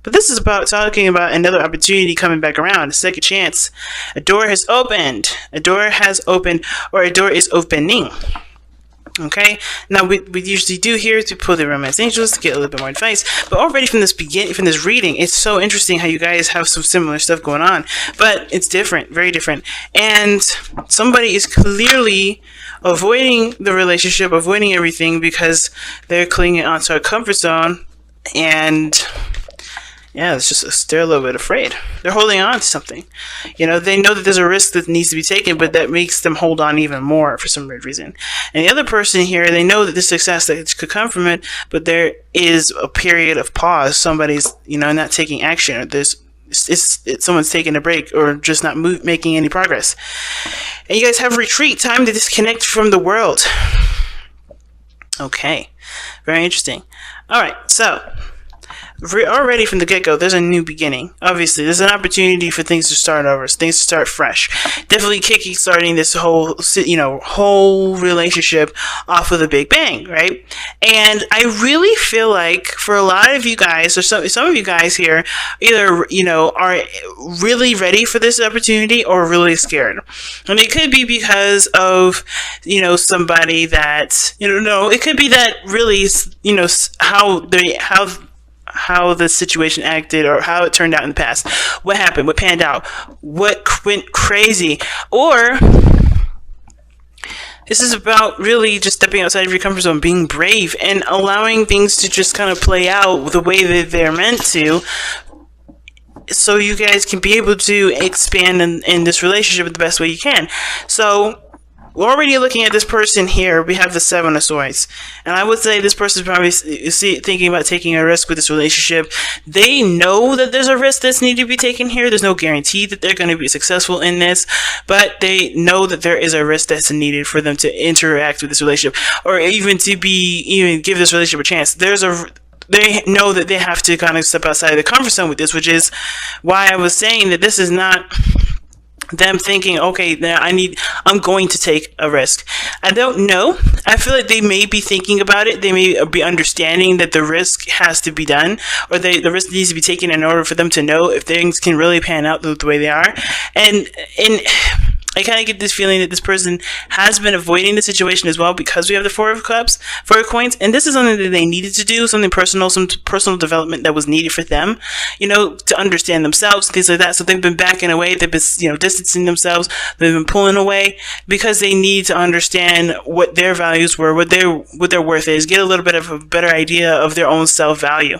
But this is about talking about another opportunity coming back around, a second chance. A door has opened. A door has opened, or a door is opening. Okay, now we usually do here to pull the romance angels to get a little bit more advice, but already from this reading, it's so interesting how you guys have some similar stuff going on, but it's different, very different, and somebody is clearly avoiding the relationship, avoiding everything because they're clinging onto a comfort zone, and yeah, it's just they're a little bit afraid. They're holding on to something. They know that there's a risk that needs to be taken, but that makes them hold on even more for some weird reason. And the other person here, they know that the success that could come from it, but there is a period of pause. Somebody's, not taking action, or someone's taking a break, or just not making any progress. And you guys have retreat, time to disconnect from the world. Okay, very interesting. All right, so already from the get-go, there's a new beginning. Obviously, there's an opportunity for things to start over, things to start fresh. Definitely starting this whole relationship off of the Big Bang, right? And I really feel like for a lot of you guys, or some of you guys here, either are really ready for this opportunity or really scared. And it could be because of somebody that it could be that really how the situation acted, or how it turned out in the past. What happened? What panned out? What went crazy? Or this is about really just stepping outside of your comfort zone, being brave, and allowing things to just kind of play out the way that they're meant to, so you guys can be able to expand in this relationship the best way you can. So we're already looking at this person here. We have the Seven of Swords. And I would say this person is probably thinking about taking a risk with this relationship. They know that there's a risk that's needed to be taken here. There's no guarantee that they're going to be successful in this. But they know that there is a risk that's needed for them to interact with this relationship. Or even to give this relationship a chance. They know that they have to kind of step outside of the comfort zone with this, which is why I was saying that this is not them thinking, okay, now I'm going to take a risk. I don't know. I feel like they may be thinking about it. They may be understanding that the risk has to be done, or the risk needs to be taken in order for them to know if things can really pan out the way they are. And I kind of get this feeling that this person has been avoiding the situation as well, because we have the Four of Coins, and this is something that they needed to do, something personal, some personal development that was needed for them, to understand themselves, things like that. So they've been backing away, they've been, distancing themselves, they've been pulling away, because they need to understand what their values were, what their worth is, get a little bit of a better idea of their own self-value.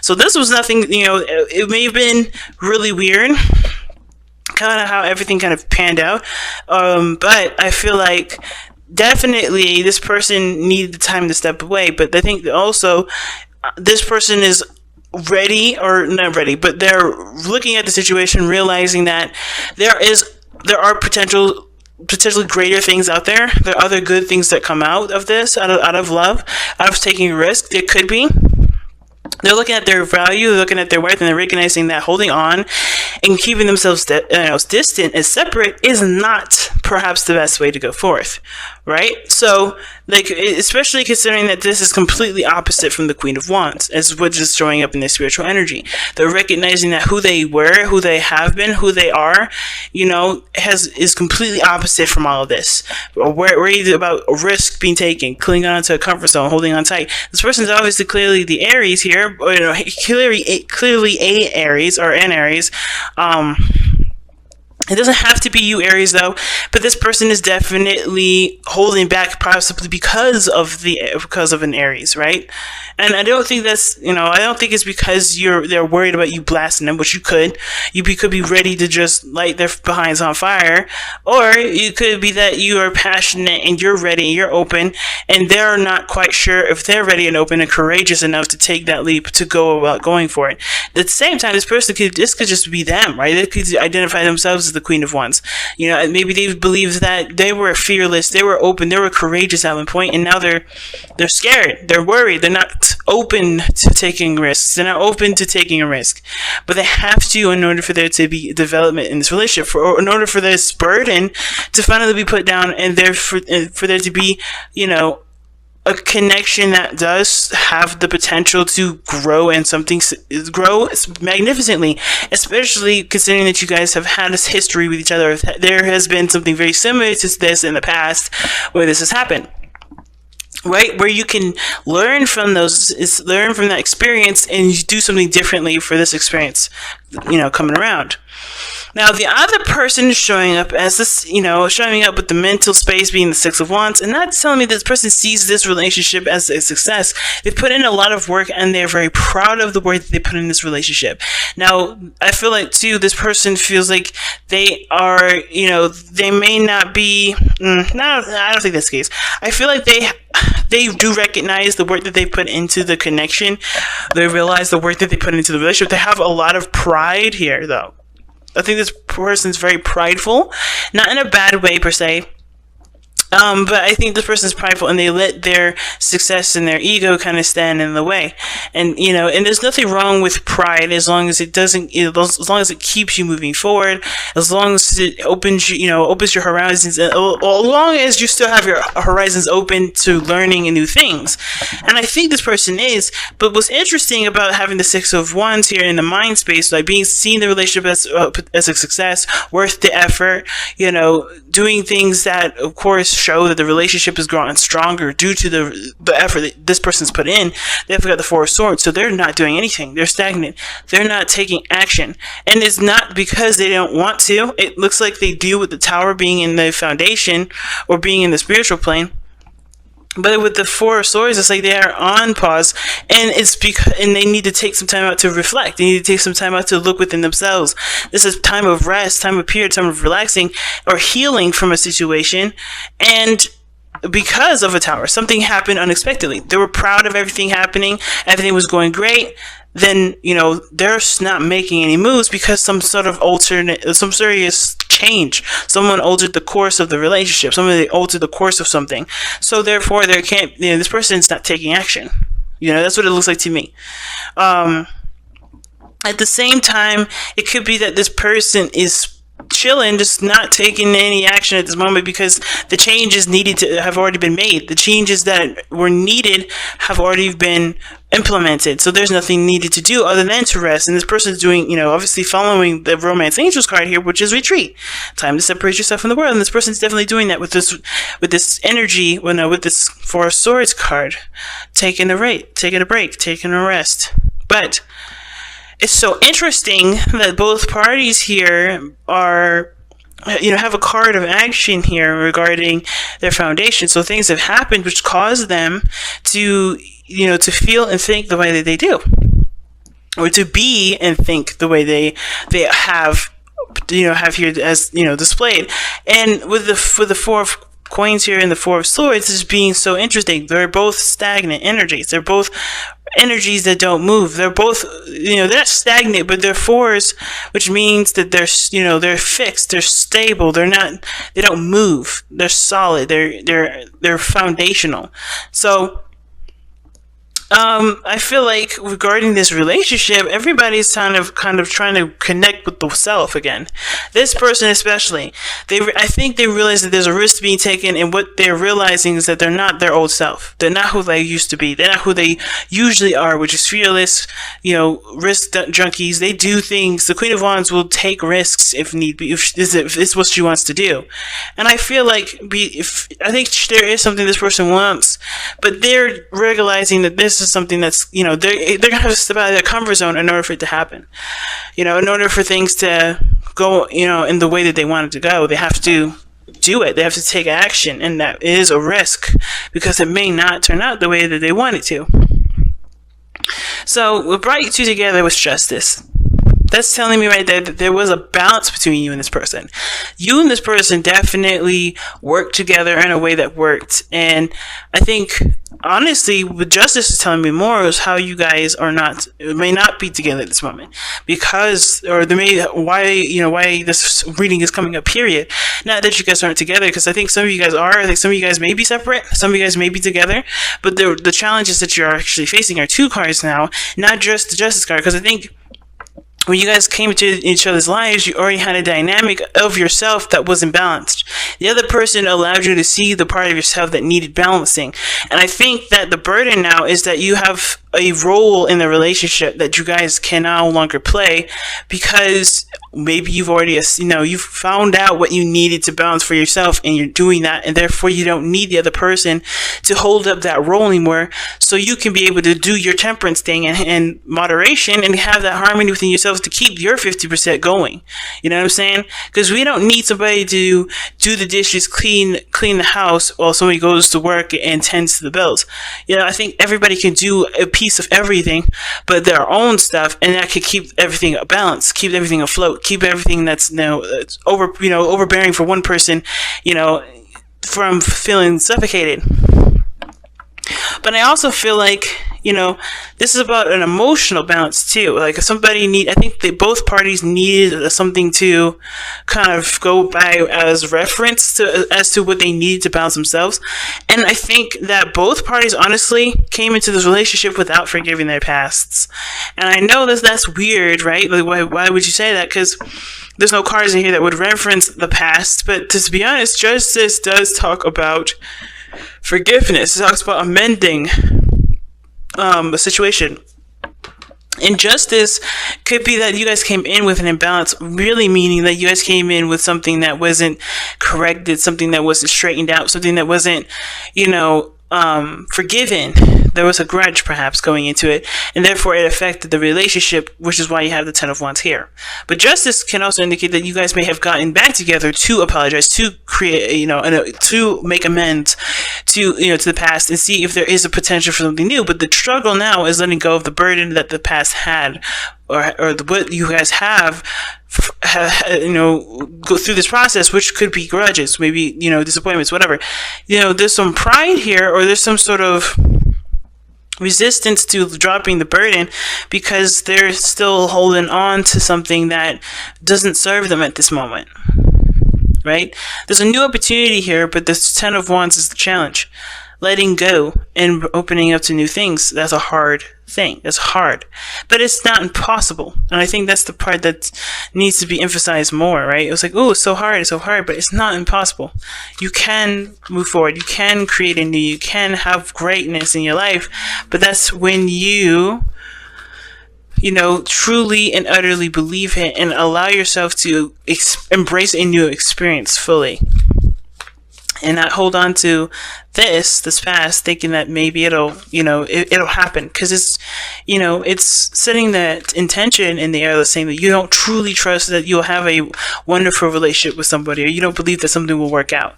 So this was nothing, it may have been really weird, kind of how everything kind of panned out, but I feel like definitely this person needed the time to step away. But I think also this person is ready, or not ready, but they're looking at the situation, realizing that there are potentially greater things out there. There are other good things that come out of this, out of love, out of taking a risk. There could be. They're looking at their value, they're looking at their worth, and they're recognizing that holding on and keeping themselves distant and separate is not perhaps the best way to go forth, right? So, especially considering that this is completely opposite from the Queen of Wands, as what's just showing up in their spiritual energy. They're recognizing that who they were, who they have been, who they are, is completely opposite from all of this. Worried about a risk being taken, clinging on to a comfort zone, holding on tight. This person's obviously clearly the Aries here, or, clearly a Aries, or an Aries. It doesn't have to be you, Aries, though, but this person is definitely holding back, possibly because of an Aries, right? And I don't think that's, I don't think it's because they're worried about you blasting them, which you could. You could be ready to just light their behinds on fire, or it could be that you are passionate and you're ready, you're open, and they're not quite sure if they're ready and open and courageous enough to take that leap to go about going for it. At the same time, this could just be them, right? They could identify themselves as the Queen of Wands. Maybe they believe that they were fearless, they were open, they were courageous at one point, and now they're scared, they're worried, they're not open to taking risks, they're not open to taking a risk. But they have to, in order for there to be development in this relationship, or in order for this burden to finally be put down, and for there to be, a connection that does have the potential to grow and grow magnificently, especially considering that you guys have had this history with each other. There has been something very similar to this in the past where this has happened. Right, where you can learn from that experience and you do something differently for this experience, coming around. Now, the other person is showing up as this, showing up with the mental space being the Six of Wands, and that's telling me this person sees this relationship as a success. They put in a lot of work and they're very proud of the work that they put in this relationship. Now, I feel like, too, this person feels like they are, they may not be, no, I don't think that's the case. I feel like they do recognize the work that they put into the connection. They realize the work that they put into the relationship. They have a lot of pride here, though. I think this person's very prideful, not in a bad way per se, but I think this person's prideful and they let their success and their ego kind of stand in the way. And, and there's nothing wrong with pride as long as it doesn't, as long as it keeps you moving forward, as long as it opens your horizons, as long as you still have your horizons open to learning new things. And I think this person is, but what's interesting about having the Six of Wands here in the mind space, like seeing the relationship as a success, worth the effort, doing things that, of course, show that the relationship is growing stronger due to the effort that this person's put in. They've got the Four of Swords, so they're not doing anything. They're stagnant. They're not taking action. And it's not because they don't want to. It looks like they deal with the Tower being in the foundation or being in the spiritual plane. But with the Four of Swords, it's like they are on pause, and and they need to take some time out to reflect. They need to take some time out to look within themselves. This is time of rest, time of period, time of relaxing or healing from a situation. And because of a Tower, something happened unexpectedly. They were proud of everything happening. Everything was going great. Then, they're not making any moves because some serious change. Someone altered the course of the relationship. Somebody altered the course of something. So therefore, this person's not taking action. That's what it looks like to me. At the same time, it could be that this person is chilling, just not taking any action at this moment because the changes needed to have already been made. The changes that were needed have already been implemented. So there's nothing needed to do other than to rest. And this person's doing, obviously following the Romance Angels card here, which is retreat. Time to separate yourself from the world. And this person's definitely doing that with this energy, with this Four of Swords card. Taking a break, taking a rest. But it's so interesting that both parties here are, have a card of action here regarding their foundation. So things have happened which caused them to, to feel and think the way that they do, or to be and think the way they have here as displayed. And with the Four of Coins here and the Four of Swords is being so interesting. They're both stagnant energies. They're both energies that don't move. They're both, they're not stagnant, but they're fours, which means that they're fixed, they're stable, they don't move, they're solid, they're foundational. So I feel like regarding this relationship, everybody's kind of trying to connect with the self again. This person especially, I think they realize that there's a risk being taken, and what they're realizing is that they're not their old self. They're not who they used to be. They're not who they usually are, which is fearless, risk junkies. They do things. The Queen of Wands will take risks if need be, if it's what she wants to do. And I feel like I think there is something this person wants, but they're realizing that this is something that's, they're gonna have to step out of their comfort zone in order for it to happen. In order for things to go, in the way that they want it to go, they have to do it. They have to take action, and that is a risk because it may not turn out the way that they want it to. So what brought you two together was justice. That's telling me right there that there was a balance between you and this person. You and this person definitely worked together in a way that worked. And I think, honestly, what justice is telling me more is how you guys may not be together at this moment. Why this reading is coming up, period. Not that you guys aren't together, because I think some of you guys are. I think some of you guys may be separate. Some of you guys may be together. But the challenges that you're actually facing are two cards now, not just the justice card, because I think when you guys came into each other's lives, you already had a dynamic of yourself that wasn't balanced. The other person allowed you to see the part of yourself that needed balancing. And I think that the burden now is that you have a role in the relationship that you guys can no longer play, because maybe you've already, you've found out what you needed to balance for yourself, and you're doing that, and therefore you don't need the other person to hold up that role anymore, so you can be able to do your temperance thing and moderation and have that harmony within yourself to keep your 50% going. You know what I'm saying? Because we don't need somebody to do the dishes, clean the house while somebody goes to work and tends to the bills. I think everybody can do a piece of everything, but their own stuff, and that could keep everything balanced, keep everything afloat, keep everything that's overbearing for one person, from feeling suffocated. But I also feel like, this is about an emotional balance too. Like, if I think that both parties needed something to kind of go by as reference as to what they needed to balance themselves. And I think that both parties honestly came into this relationship without forgiving their pasts. And I know that's weird, right? Like, why would you say that? Because there's no cards in here that would reference the past. But to be honest, justice does talk about forgiveness. It talks about amending a situation. Injustice could be that you guys came in with an imbalance, really meaning that you guys came in with something that wasn't corrected, something that wasn't straightened out, something that wasn't, forgiven. There was a grudge perhaps going into it, and therefore it affected the relationship, which is why you have the Ten of Wands here. But justice can also indicate that you guys may have gotten back together to apologize, to create, to make amends to the past, and see if there is a potential for something new. But the struggle now is letting go of the burden that the past had, or what you guys have, go through this process, which could be grudges, maybe, disappointments, whatever. There's some pride here, or there's some sort of resistance to dropping the burden because they're still holding on to something that doesn't serve them at this moment, right? There's a new opportunity here, but this Ten of Wands is the challenge. Letting go and opening up to new things, that's a hard thing. It's hard, but it's not impossible. And I think that's the part that needs to be emphasized more, right? It was like, oh, it's so hard, but it's not impossible. You can move forward. You can create anew. You can have greatness in your life, but that's when you truly and utterly believe it and allow yourself to embrace a new experience fully. And not hold on to this past, thinking that maybe it'll happen, because it's setting that intention in the air, saying that you don't truly trust that you'll have a wonderful relationship with somebody, or you don't believe that something will work out,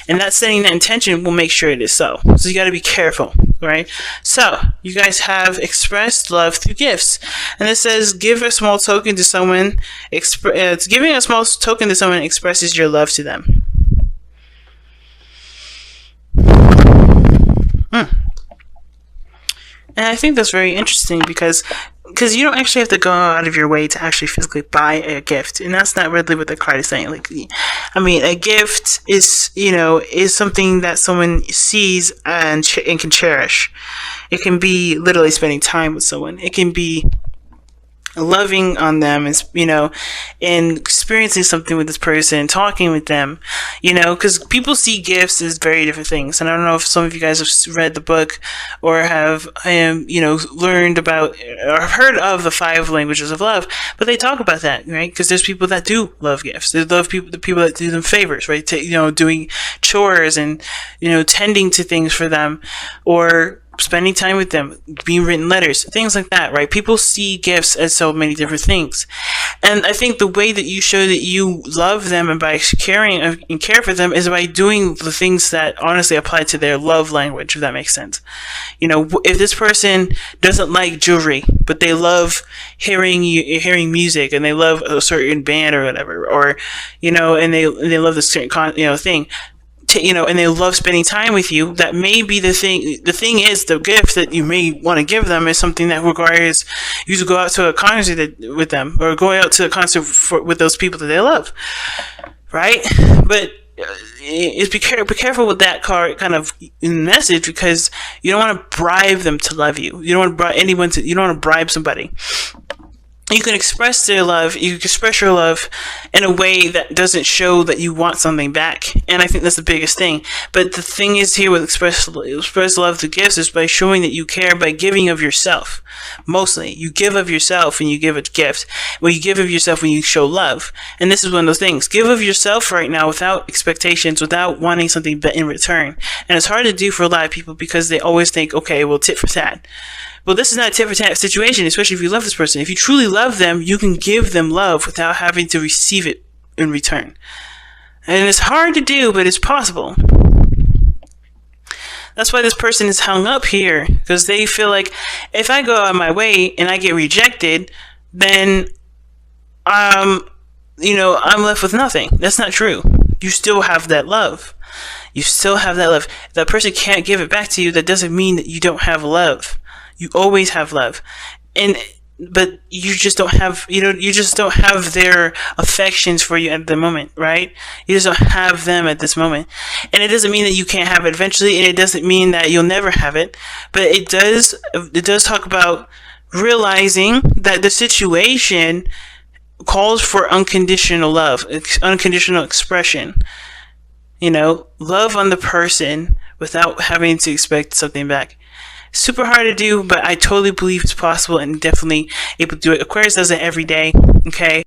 and that setting that intention will make sure it is so. So you got to be careful, right? So you guys have expressed love through gifts, and it says give a small token to someone. Giving a small token to someone expresses your love to them. And I think that's very interesting because you don't actually have to go out of your way to actually physically buy a gift, and that's not really what the card is saying. Like, a gift is something that someone sees and can cherish. It can be literally spending time with someone. It can be loving on them, and experiencing something with this person, talking with them, because people see gifts as very different things. And I don't know if some of you guys have read the book or have, learned about or heard of the 5 languages of love, but they talk about that, right? Because there's people that do love gifts. They love the people that do them favors, right? Doing chores and, tending to things for them, or spending time with them, being written letters, things like that, right? People see gifts as so many different things. And I think the way that you show that you love them and by caring and care for them is by doing the things that honestly apply to their love language, if that makes sense. If this person doesn't like jewelry, but they love hearing music, and they love a certain band or whatever, or, and they love this certain thing, and they love spending time with you, that may be the thing. The thing is, the gift that you may want to give them is something that requires you to go out to a concert with them, or go out to a concert with those people that they love, right? But be careful with that card kind of message, because you don't want to bribe them to love you. You don't want to bribe anyone you don't want to bribe somebody. you can express their love, you can express your love in a way that doesn't show that you want something back. And I think that's the biggest thing. But the thing is here with express love through gifts is by showing that you care, by giving of yourself. Mostly, you give of yourself when you give a gift. Well, you give of yourself when you show love. And this is one of those things. Give of yourself right now without expectations, without wanting something in return. And it's hard to do for a lot of people because they always think, okay, well, tit for tat. Well, this is not a tit for tat situation, especially if you love this person. If you truly love them, you can give them love without having to receive it in return. And it's hard to do, but it's possible. That's why this person is hung up here, because they feel like if I go out of my way and I get rejected, then I'm left with nothing. That's not true. You still have that love. You still have that love. If that person can't give it back to you, that doesn't mean that you don't have love. You always have love. But you just don't have, you just don't have their affections for you at the moment, right? You just don't have them at this moment. And it doesn't mean that you can't have it eventually, and it doesn't mean that you'll never have it, but it does talk about realizing that the situation calls for unconditional love, unconditional expression. Love on the person without having to expect something back. Super hard to do, but I totally believe it's possible and definitely able to do it. Aquarius does it every day, okay?